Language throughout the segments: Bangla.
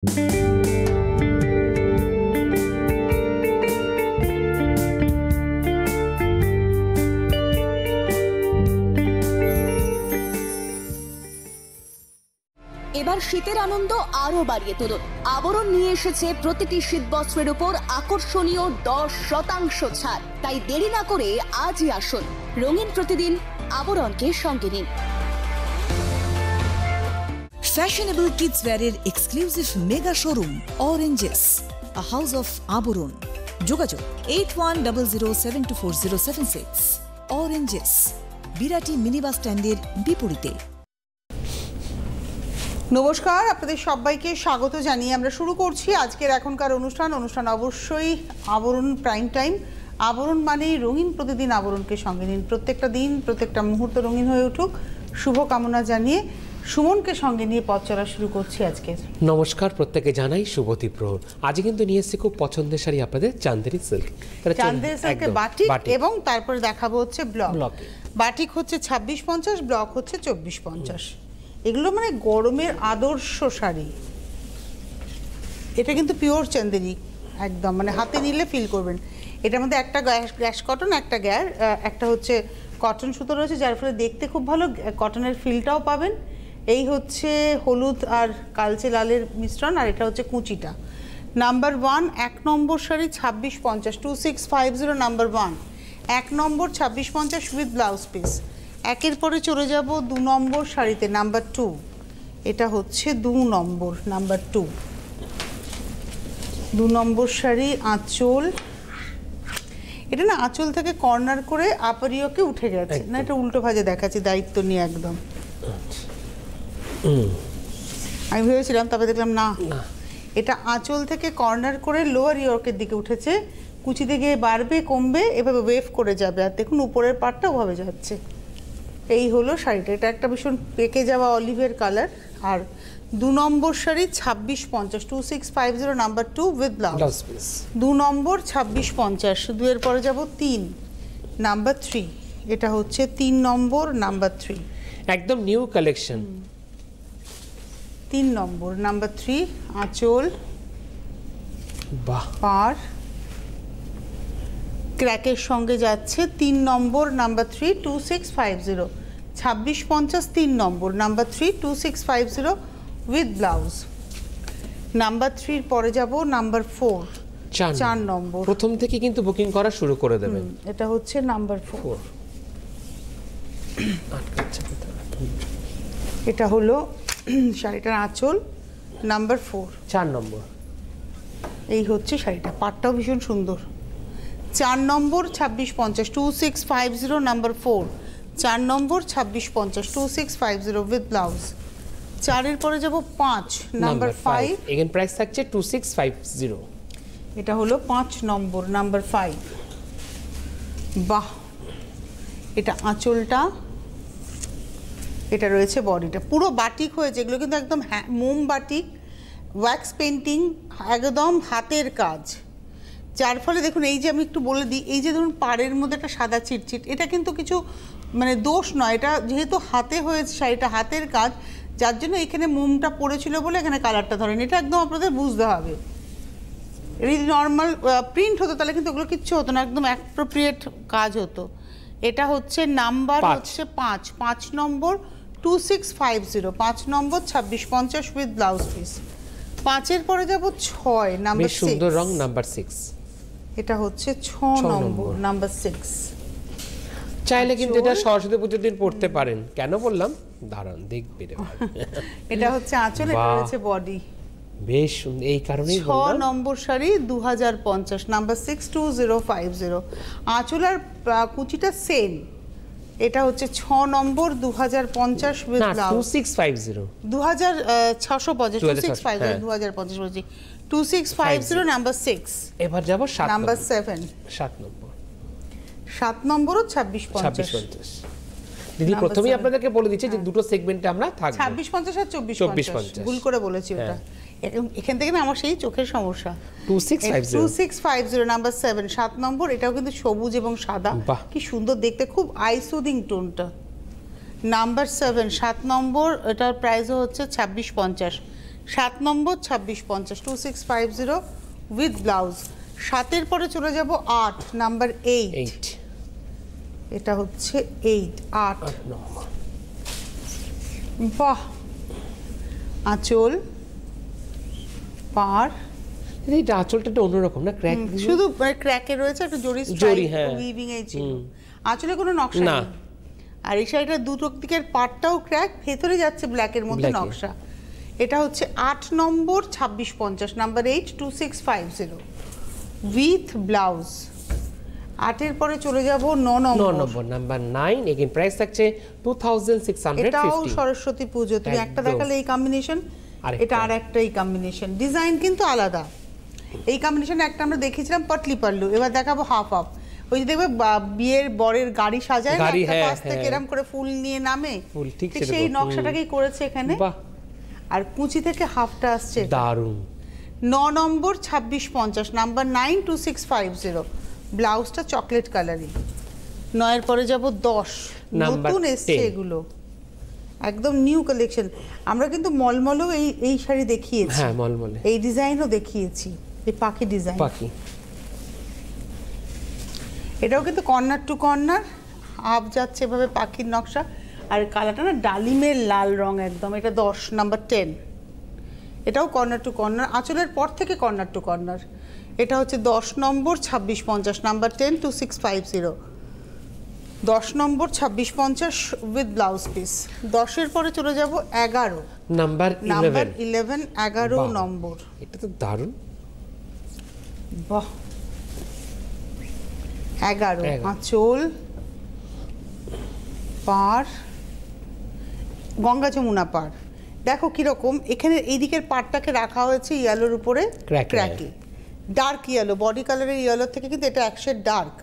এবার শীতের আনন্দ আরো বাড়িয়ে তুলুন। আবরণ নিয়ে এসেছে প্রতিটি শীত বস্ত্রের উপর আকর্ষণীয় 10% ছাড়। তাই দেরি না করে আজই আসুন, রঙিন প্রতিদিন আবরণকে সঙ্গে নিন। ফ্যাশনেবল কিডস ওয়্যারের exclusive mega showroom Oranges, a house of আবরণ। যোগাযোগ 8100724076। অরেঞ্জেস, বিরাটি মিনি বাস স্ট্যান্ডের বিপরীতে। নমস্কার, আপনাদের সবাইকে স্বাগত জানিয়ে আমরা শুরু করছি আজকের এখনকার অনুষ্ঠান অবশ্যই আবরণ প্রাইম টাইম। আবরণ মানেই রঙিন প্রতিদিন আবরণকে সঙ্গে নিন। প্রত্যেকটা দিন প্রত্যেকটা মুহূর্ত রঙিন হয়ে উঠুক, শুভকামনা জানিয়ে সুমনকে সঙ্গে নিয়ে পথ চলা শুরু করছি আজকে। নমস্কার, প্রত্যেকে জানাই শুভ দ্বীপ্রহর। আজ কিন্তু নিয়ে এসেছি খুব পছন্দের শাড়ি আপনাদের, চান্দেরি সিল্ক। চান্দেরি সিল্কে বাটিক এবং তারপরে দেখাবো হচ্ছে ব্লক। বাটিক হচ্ছে 2650, ব্লক হচ্ছে 2450। এগুলো মানে গরমের আদর্শ শাড়ি। এটা কিন্তু পিওর চান্দেরি একদম, মানে হাতে নিলে ফিল করবেন। এটার মধ্যে একটা গ্যাস কটন, একটা একটা হচ্ছে কটন সুতো রয়েছে, যার ফলে দেখতে খুব ভালো, কটনের ফিলটাও পাবেন। এই হচ্ছে হলুদ আর কালচে লালের মিশ্রণ, আর এটা হচ্ছে কুচিটা। নাম্বার 1 এক নম্বর শাড়ি 2650, 2650 নাম্বার 1, 1 নম্বর 2650 উইথ ব্লাউজ পিস। একের পরে চলে যাব 2 নম্বর শাড়িতে, নাম্বার 2। এটা হচ্ছে 2 নম্বর, নাম্বার 2। 2 নম্বর শাড়ি আঁচল। এটা না আঁচল থেকে কর্নার করে আপারিওকে উঠে গেছে, না এটা উল্টো ভাজে দেখাচ্ছি, দায়িত্ব নিয়ে একদম। আমি ভেবেছিলাম, তবে দেখলাম না, এটা আঁচল থেকে কর্নার করে লোয়ার ইয়র্কের দিকে উঠেছে, কুচিতে গিয়ে বাড়বে কমবে, এভাবে ওয়েভ করে যাবে। আর দেখুন উপরের পাটটা ওভাবে যাচ্ছে। এই হলো শাড়িটা। এটা একটা ভীষণ পেকে যাওয়া অলিভের কালার। আর 2 নম্বর sari 2650, 2650 number 2 with blouse piece. 2 নম্বর 2650, 2 এর পরে যাব 3 নাম্বার 3। এটা হচ্ছে 3 নম্বর নাম্বার 3, একদম নিউ কালেকশন। 3 নম্বর নাম্বার 3 আঁচল, বাহ, পার ক্র্যাকের সঙ্গে যাচ্ছে। 3 নম্বর নাম্বার 3 2650, 2650 3 নম্বর নাম্বার 3 2650 উইথ ব্লাউজ। নাম্বার 3 পরে যাব নাম্বার 4, 4 নম্বর। প্রথম থেকে কিন্তু বুকিং করা শুরু করে দেবেন। এটা হচ্ছে নাম্বার 4। এটা হলো শাড়িটার আঁচল, নাম্বার 4, 4 নম্বর। এই হচ্ছে শাড়িটা, পাটটাও ভীষণ সুন্দর। 4 নম্বর 2650, 2650 নাম্বার 4, 4 নম্বর 2650 2650 উইথ ব্লাউজ। 4 এর পরে যাব 5 নাম্বার 5, এগেন প্রাইস থাকছে 2650। এটা হলো 5 নম্বর নাম্বার 5। বাহ, এটা আঁচলটা, এটা রয়েছে বডিটা, পুরো বাটিক হয়েছে। এগুলো কিন্তু একদম মোম বাটিক, ওয়্যাক্স পেন্টিং, একদম হাতের কাজ। যার ফলে দেখুন, এই যে আমি একটু বলে দিই, এই যে ধরুন পাড়ের মধ্যে একটা সাদা চিটচিট, এটা কিন্তু কিছু মানে দোষ নয়, এটা যেহেতু হাতে হয়েছে শাড়িটা, হাতের কাজ, যার জন্য এখানে মোমটা পড়েছিল বলে এখানে কালারটা ধরেন। এটা একদম আপনাদের বুঝতে হবে। যদি নর্মাল প্রিন্ট হতো তাহলে কিন্তু ওগুলো কিচ্ছু হতো না, একদম অ্যাপ্রোপ্রিয়েট কাজ হতো। এটা হচ্ছে নাম্বার হচ্ছে 5 নম্বর 2650, 5 নম্বর 2650 উইথ ব্লাউজ পিস। 5 এর পরে যাব 6 নাম্বার 6, সুন্দর রং নাম্বার 6। এটা হচ্ছে 6 নম্বর নাম্বার 6। চাইলে কিন্তু এটা সরস্বতী পুজোর দিন পড়তে পারেন। কেন বললাম, দাঁড়ান দেখবে। এটা হচ্ছে আঁচল, এটা হচ্ছে বডি, বেশ সুন্দর। এই কারণেই 6 নম্বর শাড়ি 2050 নাম্বার 62050। আঁচল আর কুচিটা সেম। এটা হচ্ছে 6 নম্বর 2050 উইথ ব্লাউজ। 2650, 2650, 2050 বলছি, 2650 নাম্বার 6। এবার যাব নাম্বার 7, 7 নম্বর। 7 নম্বরও 2650। দিদি প্রথমেই আপনাদেরকে বলে দিচ্ছি যে দুটো সেগমেন্টে আমরা থাকব, 2650 আর 2450। ভুল করে বলেছি ওটা, এখান থেকে না আমার সেই চোখের সমস্যা। 2650 নাম্বার 7, 7 নম্বর। এটাও কিন্তু সবুজ এবং সাদা, কি সুন্দর দেখতে, খুব আই সুদিং টোনটা। নাম্বার 7, 7 নম্বর, এটার প্রাইসও হচ্ছে 2650। 7 নম্বর 2650 2650 উইথ ব্লাউজ। 7-এর পরে চলে যাব 8 নাম্বার 8। 8 এটা হচ্ছে 8 8 নম্বর। বাহ, আঁচল পার, এটা আঁচলটা একটু অন্যরকম না, ক্র্যাক শুধু ক্র্যাকে রয়েছে একটা জরি জরি, হ্যাঁ। উইভিং এ ছিল, আঁচলে কোনো নকশা না। নেই। আর এই শাড়িটা দুটো দিকের পাটটাও ক্র্যাক, ভেতরে যাচ্ছে ব্ল্যাকের মধ্যে Black-এ। নকশা। এটা হচ্ছে 8 নম্বর 2650 নাম্বার 8 2650 উইথ ব্লাউজ। 8-এর পরে চলে যাব 9 9 নম্বর। নম্বর নাম্বার 9, এগেইন প্রাইস থাকছে 2650। এটাও সরস্বতী পুজো, তুমি একটা একদম। দেখালে এই কম্বিনেশন, আরেকটা। এটা আর একটা এই কম্বিনেশন, ডিজাইন কিন্তু আলাদা। এই কম্বিনেশন একটা আমরা দেখেছিলাম পাটলি পাল্লু, এবার দেখাবো হাফ হাফ। ওই যে দেখবে বিয়ের বরের গাড়ি সাজায় না, গাড়ি, একটা হ্যাঁ, পাশ থেকে হ্যাঁ। এরকম করে ফুল নিয়ে নামে, ফুল, ঠিক ঠিক সেরকম। সেই নকশাটাকেই করেছে এখানে। বাহ, আর কুচি থেকে হাফটা আসছে। দারুণ। 9 নম্বর 2650 নাম্বার 9 2650 ব্লাউজটা চকলেট কালারিং। 9-এর পরে যাব 10, নাম্বার নতুন এসছে 10। এগুলো, একদম নিউ কালেকশন। আমরা কিন্তু মলমলও এই শাড়ি দেখিয়েছি, হ্যাঁ, মলমলে এই ডিজাইনও দেখিয়েছি, এই পাখি ডিজাইন। পাখি। এটাও কিন্তু কর্নার টু কর্নার আপ যাচ্ছে এভাবে পাখির নকশা। আর কালারটা না ডালিমের লাল রং একদম। এটা 10 নাম্বার 10, এটাও কর্নার টু কর্নার, আঁচলের পর থেকে কর্নার টু কর্নার। এটা হচ্ছে 10 নম্বর 2650 নাম্বার 10 2650 10 নম্বর 2650 উইথ ব্লাউজ পিস। 10-এর পরে চলে যাব 11 নাম্বার নাম্বার 11। 11 11 বাহ। নম্বর। এটা তো দারুণ। বাহ, 11 11 আঁচল পার, গঙ্গা যমুনা পার। দেখো কিরকম এখানে এই দিকের পাড়টাকে রাখা হয়েছে ইয়েলোর উপরে, Crack-এ। ক্র্যাকে, ডার্ক ইয়েলো, বডি কালারের ইয়েলোর থেকে কিন্তু এটা এক শেড ডার্ক।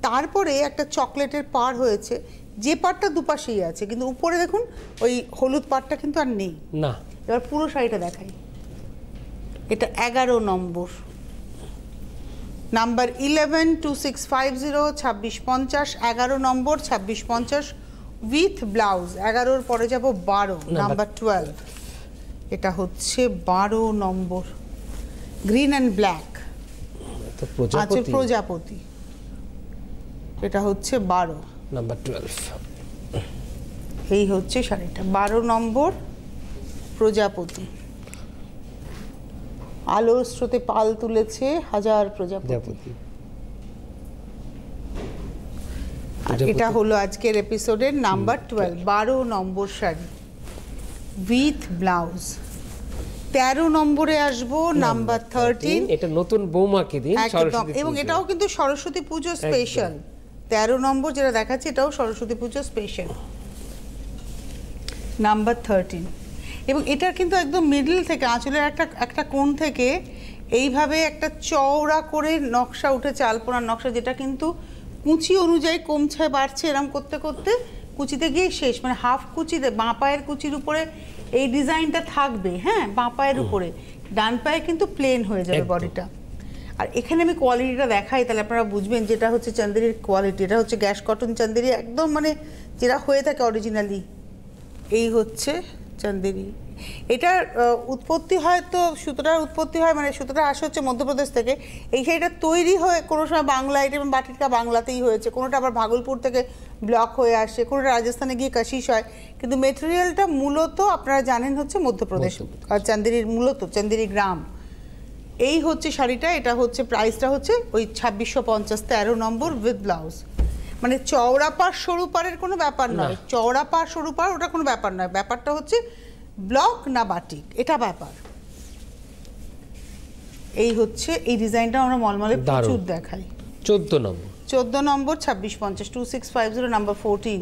তারপরে একটা চকলেটের পাড় হয়েছে, যে পাড়টা দুপাশেই আছে, কিন্তু উপরে দেখুন ওই হলুদ পাড়টা কিন্তু আর নেই। না, এবার পুরো শাড়িটা দেখাই। এটা 11 নম্বর নাম্বার 11 2650 2650 11 নম্বর 2650 উইথ ব্লাউজ। 11-এর পরে যাব 12 নাম্বার 12। এটা হচ্ছে 12 নম্বর গ্রিন অ্যান্ড ব্ল্যাক, তো আছে প্রজাপতি। প্রজাপতি। এটা হচ্ছে 12 নাম্বার 12। এই হচ্ছে শাড়িটা 12 নম্বর প্রজাপতি। আলোর স্রোতে পাল তুলেছে হাজার প্রজাপতি। প্রজাপতি। আর এটা হলো আজকের এপিসোডের নাম্বার 12 12 নম্বর শাড়ি উইথ ব্লাউজ। 13 নম্বরে আসবো নাম্বার 13। এটা নতুন বৌমাকে দিন একদম, সরস্বতী এবং পুজো। এটাও কিন্তু সরস্বতী পুজো স্পেশাল। 13 নম্বর যেটা দেখাচ্ছে এটাও সরস্বতী পুজো স্পেশাল নাম্বার 13। এবং এটার কিন্তু একদম মিডল থেকে আঁচলের একটা কোণ থেকে এইভাবে একটা চওড়া করে নকশা উঠেছে, আলপনার নকশা, যেটা কিন্তু কুচি অনুযায়ী কমছে বাড়ছে, এরম করতে করতে কুচিতে গিয়ে শেষ, মানে হাফ কুচিতে বাঁ পায়ের কুচির উপরে এই ডিজাইনটা থাকবে, হ্যাঁ বাঁ পায়ের উপরে, ডান পায়ে কিন্তু প্লেন হয়ে যাবে একদম। বডিটা। আর এখানে আমি কোয়ালিটিটা দেখাই, তাহলে আপনারা বুঝবেন যেটা হচ্ছে চান্দেরির কোয়ালিটি। এটা হচ্ছে গ্যাস কটন চান্দেরি, একদম মানে যেটা হয়ে থাকে অরিজিনালি। এই হচ্ছে চান্দেরি। এটার উৎপত্তি হয় তো সুতোটার উৎপত্তি হয়, মানে সুতোটা আসে হচ্ছে মধ্যপ্রদেশ থেকে। এই শাড়িটা তৈরি হয় কোনো সময় বাংলায়, এটা বাটিকটা বাংলাতেই হয়েছে, কোনোটা আবার ভাগলপুর থেকে ব্লক হয়ে আসে, কোনোটা রাজস্থানে গিয়ে কাশিশ হয়, কিন্তু মেটেরিয়ালটা মূলত আপনারা জানেন হচ্ছে মধ্যপ্রদেশ। আর চান্দেরির মূলত চান্দেরি গ্রাম। এই হচ্ছে শাড়িটা, এটা হচ্ছে প্রাইসটা হচ্ছে ওই 2650 13 নম্বর উইথ ব্লাউজ। মানে চওড়া পাড় সরু পাড়ের কোনো ব্যাপার নয়, চওড়া পাড় সরু পাড় ওটা কোনো ব্যাপার নয়, ব্যাপারটা হচ্ছে ব্লক না বাটিক, এটা ব্যাপার। এই হচ্ছে এই ডিজাইনটা আমরা মলমলে প্রচুর দেখাই। 14 নম্বর 14 নম্বর 2650 2650 নাম্বার 14।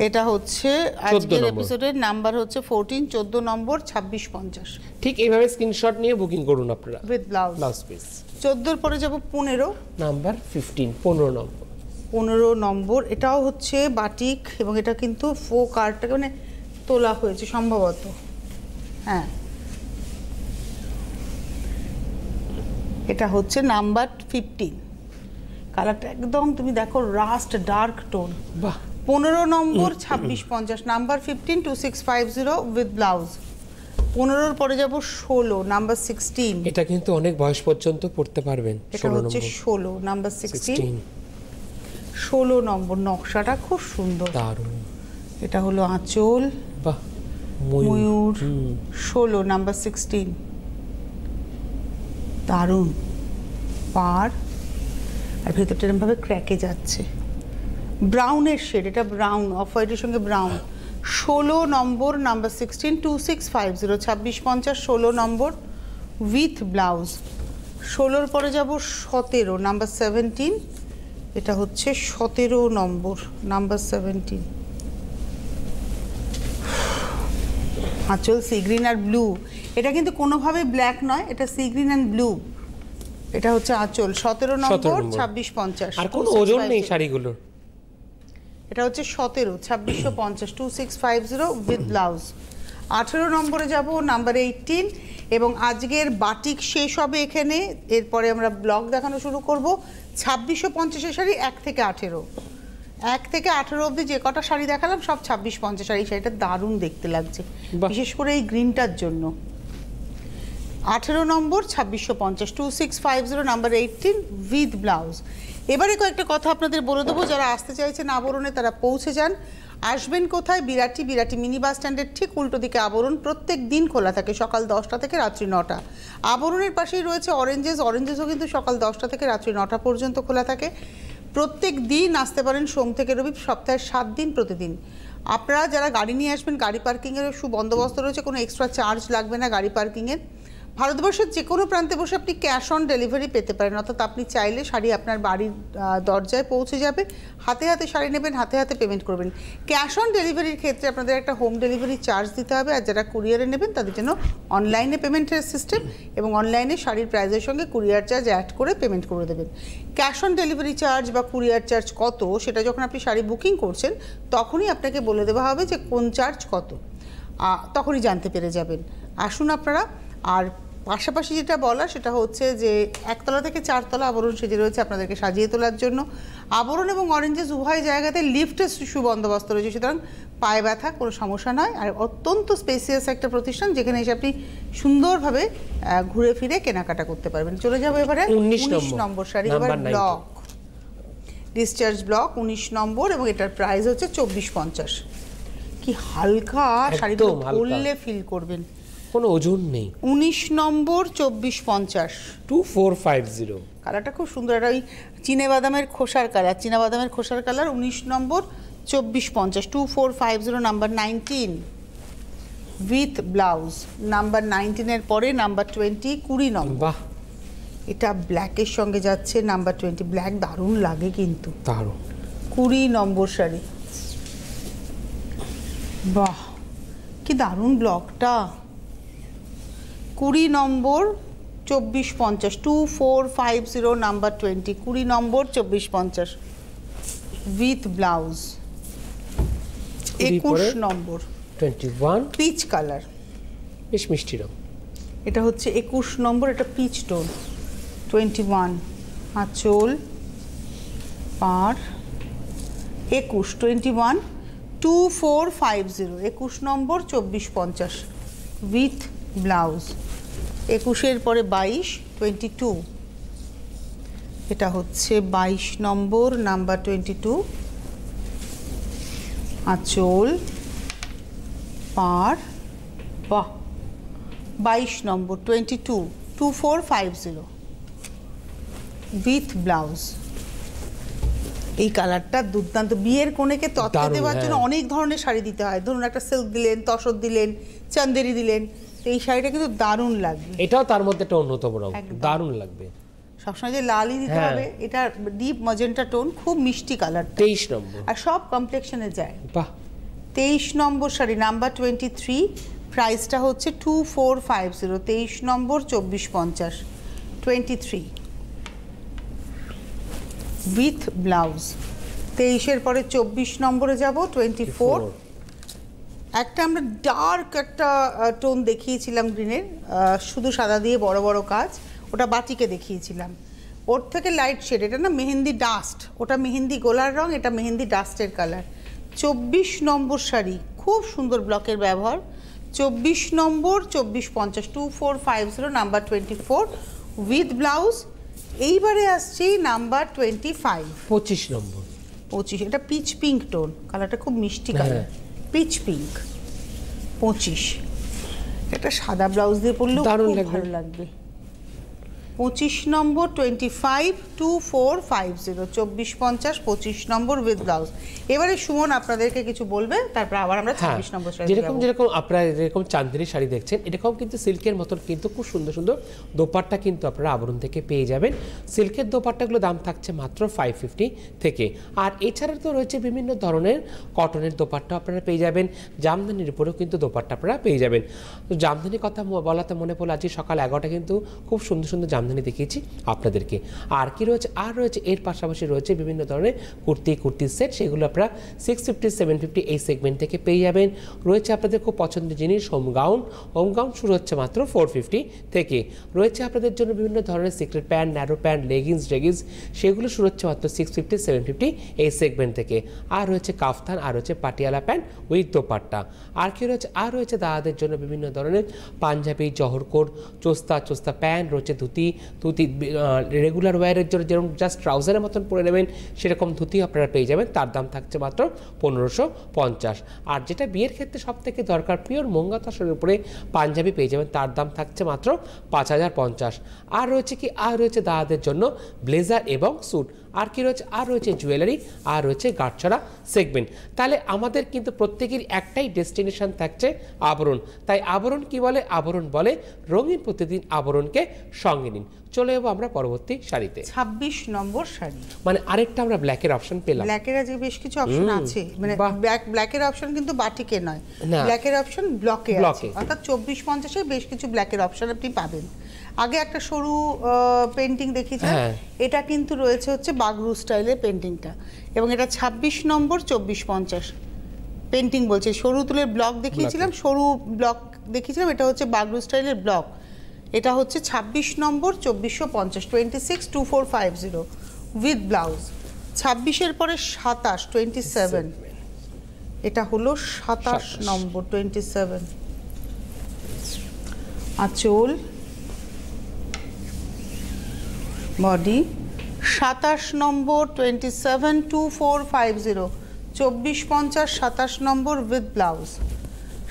এটা হচ্ছে আজকের এপিসোডের নাম্বার হচ্ছে 14 14 নম্বর 2650 ঠিক এইভাবে স্ক্রিনশট নিয়ে বুকিং করুন আপনারা উইথ ব্লাউজ। Blouse piece. 14-এর পরে যাব 15 নাম্বার 15 15 নম্বর 15 নম্বর। এটাও হচ্ছে বাটিক এবং এটা কিন্তু ফোক আর্টটাকে মানে তোলা হয়েছে সম্ভবত, হ্যাঁ। এটা হচ্ছে নাম্বার 15। কালারটা একদম তুমি দেখো রাস্ট ডার্ক টোন, বাহ 15 নম্বর 2650 নাম্বার 15 2650 উইথ ব্লাউজ। 15 পরে যাব 16 নাম্বার 16। এটা কিন্তু অনেক বয়স পর্যন্ত পড়তে পারবেন। এটা হচ্ছে 16 নাম্বার 16। 16 নম্বর নকশাটা খুব সুন্দর, দারুণ। এটা হলো আঁচল, বাহ, ময়ূর। 16 নাম্বার 16, দারুণ। পাড় আর ভেতরটা এরকমভাবে ক্র্যাকে যাচ্ছে, ব্রাউনের শেড, এটা ব্রাউন, অফ হোয়াইটের সঙ্গে brown. 16 number number 16 2650 2650 16 number with blouse. 16 পরে যাব 17 নাম্বার 17, এটা হচ্ছে 17 নম্বর নাম্বার 17। আঁচল সি গ্রিন আর ব্লু, এটা কিন্তু কোনোভাবে ব্ল্যাক নয়, এটা সি গ্রিন অ্যান্ড ব্লু। এটা হচ্ছে আঁচল। 17 নম্বর 2650। আর কোনো ওজন নেই শাড়িগুলোর। এটা হচ্ছে 17 2650 2650 উইথ ব্লাউজ। 18 নম্বরে যাব নাম্বার 18, এবং আজকের বাটিক শেষ হবে এখানে। এরপরে আমরা ব্লক দেখানো শুরু করব। 2650 শাড়ি 1 থেকে 18, 1 থেকে 18 অবধি যে কটা শাড়ি দেখালাম সব 2650 শাড়ি। শাড়িটা দারুণ দেখতে লাগছে, বিশেষ করে এই গ্রিনটার জন্য। 18 নম্বর 2650 2650 নাম্বার 18 উইথ ব্লাউজ। এবারে কয়েকটা কথা আপনাদের বলে দেবো, যারা আসতে চাইছেন আবরণে তারা পৌঁছে যান। আসবেন কোথায়? বিরাটি, বিরাটি মিনি বাস স্ট্যান্ডের ঠিক উল্টো দিকে আবরণ। প্রত্যেক দিন খোলা থাকে সকাল 10টা থেকে রাত্রি 9টা। আবরণের পাশেই রয়েছে অরেঞ্জেস, অরেঞ্জেসও কিন্তু সকাল 10টা থেকে রাত্রি 9টা পর্যন্ত খোলা থাকে। প্রত্যেক দিন আসতে পারেন, সোম থেকে রবি, সপ্তাহে 7 দিন প্রতিদিন। আপনারা যারা গাড়ি নিয়ে আসবেন, গাড়ি পার্কিংয়েরও সুবন্দোবস্ত রয়েছে, কোনো এক্সট্রা চার্জ লাগবে না গাড়ি পার্কিংয়ের। ভারতবর্ষের যে কোনো প্রান্তে বসে আপনি ক্যাশ অন ডেলিভারি পেতে পারেন, অর্থাৎ আপনি চাইলে শাড়ি আপনার বাড়ির দরজায় পৌঁছে যাবে, হাতে হাতে শাড়ি নেবেন, হাতে হাতে পেমেন্ট করবেন। ক্যাশ অন ডেলিভারির ক্ষেত্রে আপনাদের একটা হোম ডেলিভারি চার্জ দিতে হবে, আর যারা কুরিয়ারে নেবেন তাদের জন্য অনলাইনে পেমেন্টের সিস্টেম, এবং অনলাইনে শাড়ির প্রাইসের সঙ্গে কুরিয়ার চার্জ অ্যাড করে পেমেন্ট করে দেবেন। ক্যাশ অন ডেলিভারি চার্জ বা কুরিয়ার চার্জ কত, সেটা যখন আপনি শাড়ি বুকিং করছেন তখনই আপনাকে বলে দেওয়া হবে যে কোন চার্জ কত, তখনই জানতে পেরে যাবেন। আসুন আপনারা। আর পাশাপাশি যেটা বলা সেটা হচ্ছে যে 1তলা থেকে 4তলা আবরণ সেজে রয়েছে আপনাদেরকে সাজিয়ে তোলার জন্য। আবরণ এবং অরেঞ্জেস উভয় জায়গাতে লিফটের সুবন্দোবস্ত রয়েছে, সুতরাং পায়ে ব্যথা কোনো সমস্যা নয়। আর অত্যন্ত স্পেসিয়াস একটা প্রতিষ্ঠান, যেখানে এসে আপনি সুন্দরভাবে ঘুরে ফিরে কেনাকাটা করতে পারবেন। চলে যাবো এবারে 19 নম্বর শাড়ি, এবার ব্লক ডিসচার্জ ব্লক 19 নম্বর, এবং এটার প্রাইস হচ্ছে 2450। কি হালকা শাড়িটা পরলে ফিল করবেন, কোনো ওজন নেই। 19 নম্বর 2450 2450। কালারটা খুব সুন্দর, এটা ওই চিনেবাদামের খোসার কালার, চিনাবাদামের খোসার colour. 19 number 2450 2450 number 19 with blouse. Number 19 এর পরে নাম্বার 20 20 নম্বর। বাহ, এটা ব্ল্যাকের সঙ্গে যাচ্ছে নাম্বার 20। ব্ল্যাক দারুণ লাগে কিন্তু, দারুণ। 20 নম্বর শাড়ি। বাহ, কি দারুণ ব্লকটা। 20 নম্বর 2450 2450 number 20 20 number 2450 with blouse. 21 number 21 peach colour, বেশ মিষ্টি রং। এটা হচ্ছে 21 নম্বর, এটা পিচ টোন। 21 আঁচল, পাড়। 21 21 2450 21 নম্বর 2450 উইথ ব্লাউজ। 21-এর পরে 22 22, এটা হচ্ছে 22 নম্বর নাম্বার 22 আঁচল, পাড়। বাহ, 22 নম্বর 22 2450 উইথ ব্লাউজ। এই কালারটা দুর্দান্ত। বিয়ের কনেকে তত্ত্বে দেওয়ার জন্য অনেক ধরনের শাড়ি দিতে হয়, ধরুন একটা সিল্ক দিলেন, তসর দিলেন, চান্দেরি দিলেন, এই শাড়িটা কিন্তু দারুণ লাগবে। এটাও তার মধ্যে একটা অন্যতম রং, দারুণ লাগবে। সবসময় যে লালই দিতে হবে, এটা ডিপ ম্যাজেন্টা টোন, খুব মিষ্টি কালার। 23 নম্বর, আর সব কমপ্লেক্সনে যায়। বাহ। 23 নম্বর শাড়ি নাম্বার 23, প্রাইসটা হচ্ছে 2450। 23 নম্বর 2450 23 উইথ ব্লাউজ। 23-এর পরে 24 নম্বরে যাব 24। একটা আমরা ডার্ক একটা টোন দেখিয়েছিলাম গ্রিনের, শুধু সাদা দিয়ে বড় বড় কাজ, ওটা বাটিকে দেখিয়েছিলাম। ওর থেকে লাইট শেড, এটা না মেহেন্দি ডাস্ট, ওটা মেহেন্দি গোলার রং, এটা মেহেন্দি ডাস্টের কালার। 24 নম্বর শাড়ি, খুব সুন্দর ব্লকের ব্যবহার। 24 নম্বর 2450 2450 নাম্বার 24 উইথ ব্লাউজ। এইবারে আসছি নাম্বার 25 25 নম্বর 25, এটা পিচ পিঙ্ক টোন, কালারটা খুব মিষ্টি কালার, পিচ পিঙ্ক। 25 এটা সাদা ব্লাউজ দিয়ে পরলেও দারুণ খুব লাগবে। ভালো লাগবে। 25 নম্বর 25 2450 2450 25 নম্বর উইথ ব্লাউজ। এবারে সুমন আপনাদেরকে কিছু বলবে, তারপর আবার আমরা 26 নম্বর শাড়ি যেরকম আপনারা যেরকম চাঁদনি শাড়ি দেখছেন, এরকম কিন্তু সিল্কের মতন কিন্তু খুব সুন্দর সুন্দর দোপাট্টা কিন্তু আপনারা আবরণ থেকে পেয়ে যাবেন। সিল্কের দোপাট্টাগুলো দাম থাকছে মাত্র 550 থেকে। আর এছাড়া তো রয়েছে বিভিন্ন ধরনের কটনের দোপাট্টা আপনারা পেয়ে যাবেন, জামদানির উপরেও কিন্তু দোপাট্টা আপনারা পেয়ে যাবেন। তো জামদানির কথা বলাতে মনে পড়লো, আজকে সকাল 11টা কিন্তু খুব সুন্দর সুন্দর জামদানি দেখিয়েছি আপনাদেরকে। আর কি রয়েছে, আর রয়েছে এর পাশাপাশি রয়েছে বিভিন্ন ধরনের কুর্তি সেট, সেগুলো আপনারা 650 750 এই সেগমেন্ট থেকে পেয়ে যাবেন। রয়েছে আপনাদের খুব পছন্দের জিনিস হোম গাউন শুরু হচ্ছে মাত্র 450 থেকে। রয়েছে আপনাদের জন্য বিভিন্ন ধরনের secret pant, narrow pant, leggings, সেগুলো শুরু হচ্ছে মাত্র 650 750 এই সেগমেন্ট থেকে। আর রয়েছে কাফতান, আর রয়েছে পাটিয়ালা প্যান্ট উইথ দোপাট্টা। আর কি রয়েছে, আর রয়েছে দাদাদের জন্য বিভিন্ন ধরনের পাঞ্জাবি, জহরকোট, চোস্তা প্যান্ট, রয়েছে ধুতি রেগুলার ওয়্যারের জন্য যেরকম জাস্ট ট্রাউজারের মতন পরে নেবেন সেরকম ধুতি আপনারা পেয়ে যাবেন। তার দাম থাকছে মাত্র 1550। আর যেটা বিয়ের ক্ষেত্রে সব থেকে দরকার, পিওর মোঙ্গা তসরের উপরে পাঞ্জাবি পেয়ে যাবেন, তার দাম থাকছে মাত্র 5050। আর রয়েছে কি, আর রয়েছে দাদাদের জন্য ব্লেজার এবং স্যুট। আর কি রয়েছে, আর রয়েছে জুয়েলারি, আর রয়েছে গাঁটছড়া সেগমেন্ট। তাহলে আমাদের কিন্তু প্রত্যেকেরই একটাই ডেস্টিনেশন থাকছে আবরণ। তাই আবরণ কি বলে, আবরণ বলে রঙিন প্রতিদিন আবরণকে সঙ্গে নিন। চলে যাবো আমরা পরবর্তী শাড়িতে, 26 নম্বর শাড়ি। মানে আরেকটা আমরা ব্ল্যাকের অপশন পেলাম। ব্ল্যাকের আজকে বেশ কিছু অপশন আছে, মানে ব্ল্যাকের অপশন কিন্তু বাটিকে নয়, না। ব্ল্যাকের অপশন ব্লকে আছে, ব্লকে। অর্থাৎ 2450 বেশ কিছু ব্ল্যাকের অপশন আপনি পাবেন। আগে একটা সরু পেন্টিং দেখিয়েছিলাম, এটা কিন্তু রয়েছে হচ্ছে বাগরু স্টাইলের পেন্টিংটা, এবং এটা 26 নম্বর 2450 পেন্টিং বলছে। সরু তুলের ব্লক দেখিয়েছিলাম, সরু ব্লক দেখিয়েছিলাম, এটা হচ্ছে বাগরু স্টাইলের ব্লক। এটা হচ্ছে 26 নম্বর 2450 26 2450 উইথ ব্লাউজ। 26-এর পরে 27 27, এটা হলো 27 নম্বর 27। আঁচল, বডি 27 নম্বর 27 2450 2450 27 নম্বর উইথ ব্লাউজ।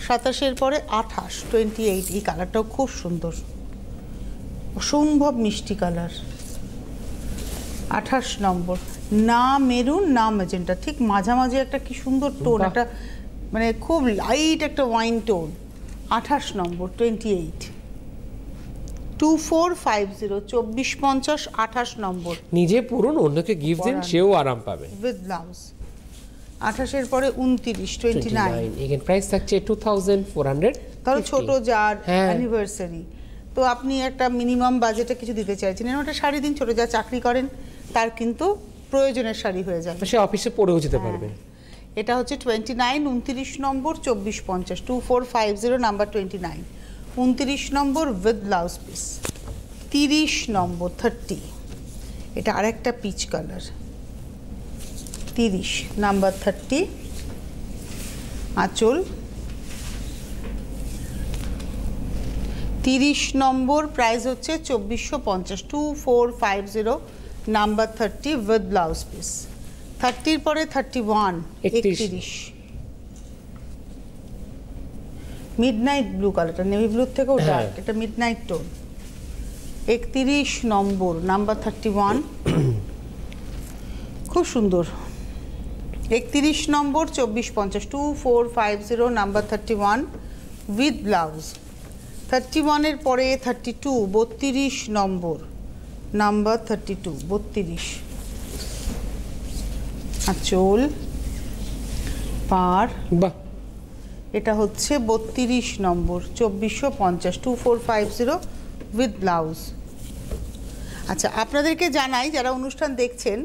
27-এর পরে 28 28, এই কালারটাও খুব সুন্দর, অসম্ভব মিষ্টি কালার। 28 নম্বর, না মেরুন না ম্যাজেন্টা, ঠিক মাঝামাঝি একটা কি সুন্দর টোন, একটা মানে খুব লাইট একটা ওয়াইন টোন। 28 নম্বর 28 2450 2450 28 নম্বর নিজে পরুন, অন্যকে গিফট দিন, সেও আরাম পাবে উইথ ব্লাউজ। 28-এর পরে 29 29, এখানে প্রাইস থাকছে 2400। ধরো ছোট যার অ্যানিভার্সারি, তো আপনি একটা মিনিমাম বাজেটে কিছু দিতে চাইছেন, এরকম একটা শাড়ি দিন। ছোট যা চাকরি করেন তার কিন্তু প্রয়োজনের শাড়ি হয়ে যাবে, সে অফিসে পরেও যেতে পারবে। এটা হচ্ছে 29 29 নম্বর 2450 2450 number 29 29 number with blouse piece. 30 নম্বর 30, এটা আরেকটা পিচ কালার। 30 নাম্বার 30, আঁচল। 30 নম্বর প্রাইস হচ্ছে 2450 2450 নাম্বার 30 উইথ ব্লাউজ পিস। 30-র পরে 31 31, মিডনাইট ব্লু কালারটা, নেভি ব্লুর থেকেও ডার্ক, এটা মিডনাইট টোন। 31 নম্বর নাম্বার 31, খুব সুন্দর। 31 নম্বর 2450 2450 নাম্বার 31 উইথ ব্লাউজ। 31-এর পরে 32 32 নম্বর নাম্বার 32 32, আঁচল, পাড়, বাহ, এটা হচ্ছে 32 নম্বর 2450 2450 উইথ ব্লাউজ। আচ্ছা, আপনাদেরকে জানাই যারা অনুষ্ঠান দেখছেন,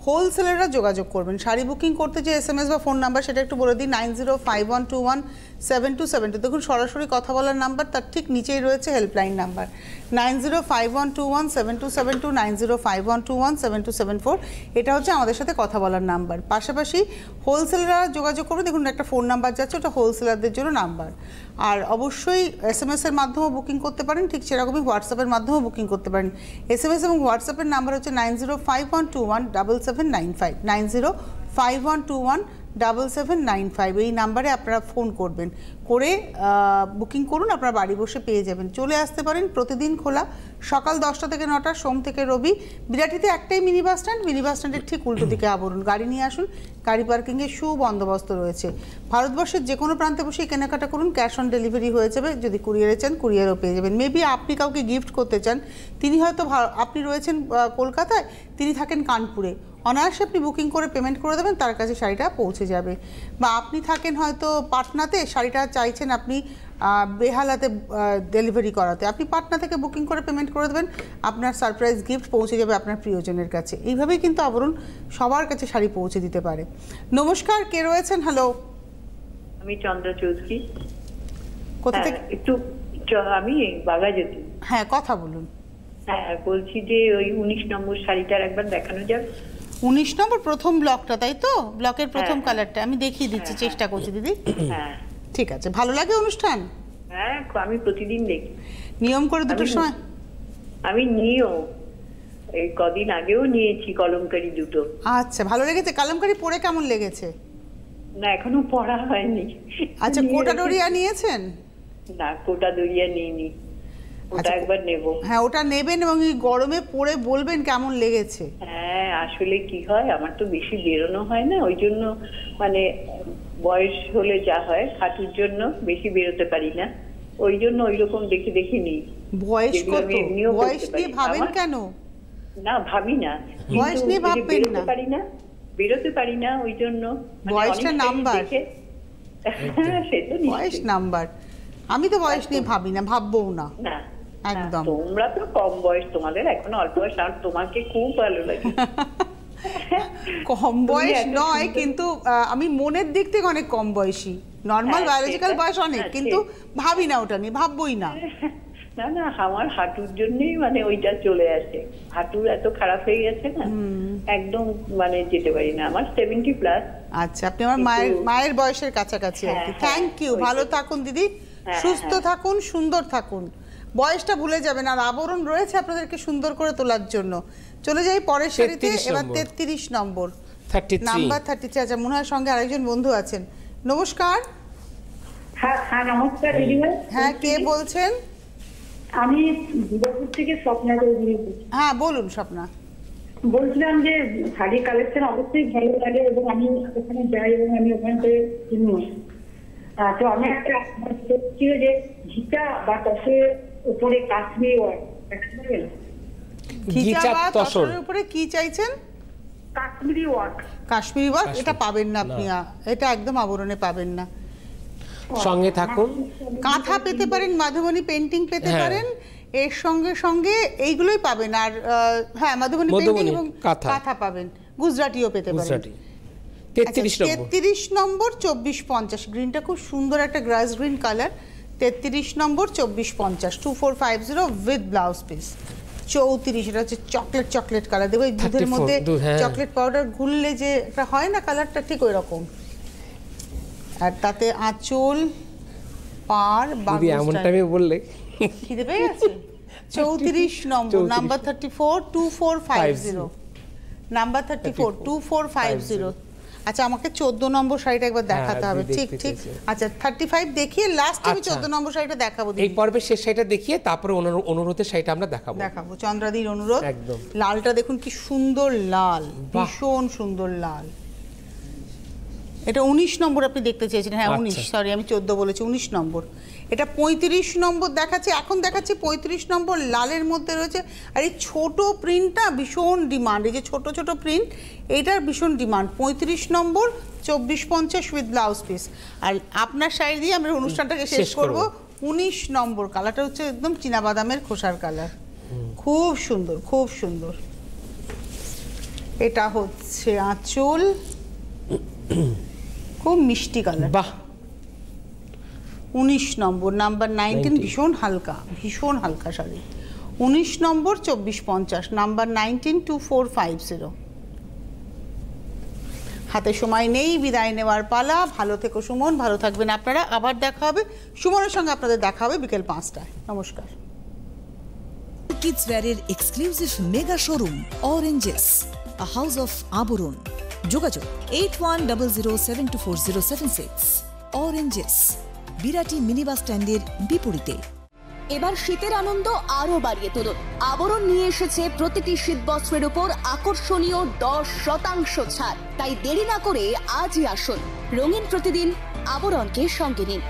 হোলসেলাররা যোগাযোগ করবেন। শাড়ি বুকিং করতে যে SMS বা ফোন নাম্বার সেটা একটু বলে দিই, 9051217272। দেখুন সরাসরি কথা বলার নাম্বার, তার ঠিক নিচেই রয়েছে হেল্পলাইন নাম্বার 9051217272, 9051217274। এটা হচ্ছে আমাদের সাথে কথা বলার নাম্বার। পাশাপাশি হোলসেলাররা যোগাযোগ করবে, দেখুন একটা ফোন নাম্বার যাচ্ছে, ওটা হোলসেলারদের জন্য নাম্বার। আর অবশ্যই SMS এর মাধ্যমেও বুকিং করতে পারেন, ঠিক সেরকমই হোয়াটসঅ্যাপের মাধ্যমেও বুকিং করতে পারেন। SMS এবং হোয়াটসঅ্যাপের নাম্বার হচ্ছে 9051217795, 9051217795। এই নাম্বারে আপনারা ফোন করবেন, করে বুকিং করুন, আপনারা বাড়ি বসে পেয়ে যাবেন। চলে আসতে পারেন, প্রতিদিন খোলা, সকাল 10টা থেকে 9টা, সোম থেকে রবি। বিরাটিতে একটাই mini bus stand, mini bus স্ট্যান্ডের ঠিক উল্টো দিকে আবরণ। গাড়ি নিয়ে আসুন, গাড়ি পার্কিংয়ের সুবন্দোবস্ত রয়েছে। ভারতবর্ষের যে কোনো প্রান্তে বসে কেনাকাটা করুন, ক্যাশ অন ডেলিভারি হয়ে যাবে। যদি কুরিয়ারে চান কুরিয়ারও পেয়ে যাবেন। মেবি আপনি কাউকে গিফট করতে চান, তিনি হয়তো আপনি রয়েছেন কলকাতায়, তিনি থাকেন কানপুরে, অনায়াসে আপনি বুকিং করে পেমেন্ট করে দেবেন, তার কাছে শাড়িটা পৌঁছে যাবে। বা আপনি থাকেন হয়তো পাটনাতে, শাড়িটা চাইছেন আপনি বেহালাতে ডেলিভারি করাতে, আপনি পাটনা থেকে বুকিং করে পেমেন্ট করে দেবেন, আপনার সারপ্রাইজ গিফট পৌঁছে যাবে আপনার প্রিয়জনের কাছে। এইভাবেই কিন্তু আবরণ সবার কাছে শাড়ি পৌঁছে দিতে পারে। নমস্কার, কে রয়েছেন? হ্যালো, আমি চন্দ্রা চৌধুরী। কোথা থেকে? একটু আমি বাঘাযতীন। হ্যাঁ, কথা বলুন। হ্যাঁ, বলছি যে ওই 19 নম্বর শাড়িটার একবার দেখানো যাবে। 19 নম্বর প্রথম ব্লকটা, তাই তো? ব্লকের প্রথম কালারটা আমি দেখিয়ে দিচ্ছি, চেষ্টা করছি দিদি। হ্যাঁ, ঠিক আছে। ভালো লাগে অনুষ্ঠান? হ্যাঁ, আমি প্রতিদিন দেখি। নিয়ম করে দুটোর সময়? আমি নিও, এই কদিন আগেও নিয়েছি কলমকারি দুটো। আচ্ছা, ভালো লেগেছে? কলমকারি পরে কেমন লেগেছে? না, এখনো পড়া হয়নি। আচ্ছা, কোটা ডোরিয়া নিয়েছেন? না, কোটা দরিয়া নিইনি, ওটা একবার নেব। হ্যাঁ, ওটা নেবেন এবং এই গরমে পরে বলবেন কেমন লেগেছে। হ্যাঁ, আসলে কি হয়, আমার তো বেশি বেরোনো হয় না, ওই জন্য মানে বয়স হলে যা হয়, হাঁটুর জন্য বেশি বেরোতে পারি না, ওই জন্য ওই রকম দেখে দেখে নিই। বয়স কত? বয়স নিয়ে ভাবেন কেন? না, ভাবি না, বয়স নিয়ে ভাববেন না। বেরোতে পারি না ওই জন্য। বয়সটা নাম্বার, সে তো বয়স নাম্বার। আমি তো বয়স নিয়ে ভাবি না, ভাববও না। না, একদম। তোমরা তো কম বয়স, তোমাদের এখন অল্প বয়স, আর তোমাকে খুব ভালো লাগে। কম বয়স নয়, কিন্তু আমি মনের দিক থেকে অনেক কম বয়সী। নর্মাল বায়োলজিক্যাল বয়স অনেক, কিন্তু ভাবি না ওটা নিয়ে, ভাববই না। না না, আমার হাঁটুর জন্যই মানে ওইটা চলে আসে, হাঁটুর এত খারাপ হয়ে গেছে না, একদম মানে যেতে পারি না। আমার 70+। আচ্ছা, আপনি আমার মায়ের বয়সের কাছাকাছি আর কি। থ্যাংক ইউ, ভালো থাকুন দিদি, সুস্থ থাকুন, সুন্দর থাকুন, বয়সটা ভুলে যাবেন। আর আবরণ রয়েছে আপনাদেরকে সুন্দর করে তোলার জন্য। চলে যাই পরের শাড়িতে। এবার 33 নম্বর, নাম্বার 33। আচ্ছা, মনে হয় সঙ্গে আরেকজন বন্ধু আছেন। নমস্কার। হ্যাঁ হ্যাঁ, নমস্কার দিদিভাই। হ্যাঁ, কে বলছেন? আমি দুর্গাপুর থেকে স্বপ্না চৌধুরী। হ্যাঁ, বলুন স্বপ্না। বলছিলাম যে শাড়ি কালেকশন অবশ্যই ভালো লাগে এবং আমি ওখানে যাই এবং আমি ওখান থেকে কিনি। তো আমি একটা ছিল যে ঘিচা বা তসরের উপরে কাশ্মীরি ওয়ার্ক দেখাতে পারবেন? ঘিচা বা তসরের উপরে কি চাইছেন? কাশ্মীরি ওয়ার্ক। কাশ্মীরি ওয়ার্ক, এটা পাবেন না আপনি, এটা একদম আবরণে পাবেন না। সঙ্গে থাকুন। কাঁথা পেতে পারেন, মাধবনী পেন্টিং পেতে পারেন, এর সঙ্গে সঙ্গে এইগুলোই পাবেন। আর হ্যাঁ, মাধবনী পেন্টিং এবং কাঁথা পাবেন, গুজরাটিও পেতে পারেন। 33 নম্বর 2450, গ্রিনটা খুব সুন্দর একটা গ্রাস গ্রিন কালার। 33 নম্বর 2450, 2450 উইথ ব্লাউজ পিস। 34, এটা হচ্ছে চকলেট কালার। দেখো এই দুধের মধ্যে চকলেট পাউডার গুললে যে একটা হয় না কালারটা, ঠিক ওই রকম। আর তাতে আঁচল, পার, বাগু এমনটা আমি বললে খিদে পেয়ে গেছে। 34 নম্বর, নাম্বার 34, 2450, নাম্বার 34, 2450। আচ্ছা, আমাকে 14 নম্বর শাড়িটা একবার দেখাতে হবে। ঠিক ঠিক। আচ্ছা, 35 দেখিয়ে লাস্ট আমি 14 নম্বর শাড়িটা দেখাবো। এই পর্বের শেষ শাড়িটা দেখিয়ে তারপরে অনুরোধের শাড়িটা আমরা দেখাবো। চন্দ্রাদির অনুরোধ। একদম। লালটা দেখুন কি সুন্দর লাল, ভীষণ সুন্দর লাল। এটা 19 নম্বর আপনি দেখতে চেয়েছেন। হ্যাঁ 19, সরি আমি 14 বলেছি, 19 নম্বর। এটা 35 নম্বর দেখাচ্ছি, এখন দেখাচ্ছি 35 নম্বর লালের মধ্যে রয়েছে। আর এই ছোট প্রিন্টটা ভীষণ ডিমান্ড, এই যে ছোট ছোট প্রিন্ট, এইটার ভীষণ ডিমান্ড। 35 নম্বর 2450 উইথ ব্লাউজ পিস। আর আপনার শাড়ি দিয়ে আমরা অনুষ্ঠানটাকে শেষ করব। 19 নম্বর কালারটা হচ্ছে একদম চীনাবাদামের খোসার কালার, খুব সুন্দর, খুব সুন্দর। এটা হচ্ছে আঁচল, খুব মিষ্টি কালার। বাহ 19 নম্বর নাম্বার 19, ভীষণ হালকা শাড়ি। 19 নম্বর 2450, নাম্বার 19 2450। হাতে সময় নেই, বিদায় নেওয়ার পালা। ভালো থেকো সুমন, ভালো থাকবেন আপনারা। আবার দেখা হবে সুমনের সঙ্গে, আপনাদের দেখা হবে বিকেল 5টায়। নমস্কার। কিডস ওয়্যারের exclusive mega showroom Oranges, a house of আবরণ। যোগাযোগ 8100724076। অরেঞ্জেস, বিরাটি মিনি বাস স্ট্যান্ডের বিপরীতে। এবার শীতের আনন্দ আরো বাড়িয়ে তুলুন। আবরণ নিয়ে এসেছে প্রতিটি শীত বস্ত্রের উপর আকর্ষণীয় 10% ছাড়। তাই দেরি না করে আজই আসুন। রঙিন প্রতিদিন আবরণকে সঙ্গে নিন।